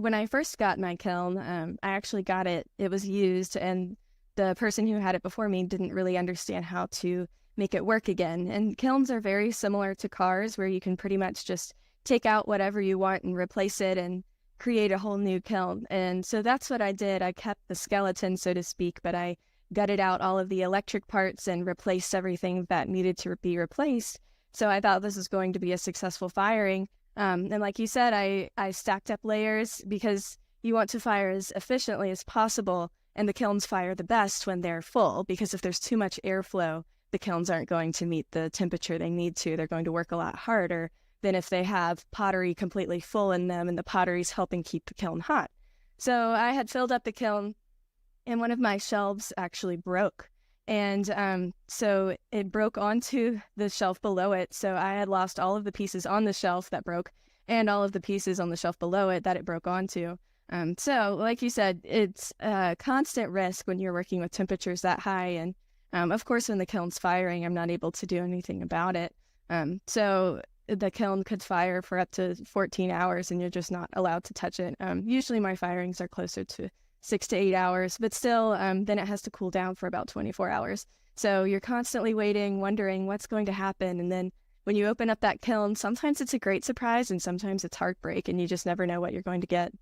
When I first got my kiln, I actually got it was used, and the person who had it before me didn't really understand how to make it work again. And kilns are very similar to cars, where you can pretty much just take out whatever you want and replace it and create a whole new kiln. And so that's what I did. I kept the skeleton, so to speak, but I gutted out all of the electric parts and replaced everything that needed to be replaced. So I thought this was going to be a successful firing. And like you said, I stacked up layers because you want to fire as efficiently as possible, and the kilns fire the best when they're full, because if there's too much airflow, the kilns aren't going to meet the temperature they need to. They're going to work a lot harder than if they have pottery completely full in them and the pottery's helping keep the kiln hot. So I had filled up the kiln, and one of my shelves actually broke. And so it broke onto the shelf below it. So I had lost all of the pieces on the shelf that broke and all of the pieces on the shelf below it that it broke onto. So like you said, it's a constant risk when you're working with temperatures that high. And of course, when the kiln's firing, I'm not able to do anything about it. So the kiln could fire for up to 14 hours and you're just not allowed to touch it. Usually my firings are closer to 6 to 8 hours, but still, then it has to cool down for about 24 hours. So you're constantly waiting, wondering what's going to happen. And then when you open up that kiln, sometimes it's a great surprise and sometimes it's heartbreak and you just never know what you're going to get.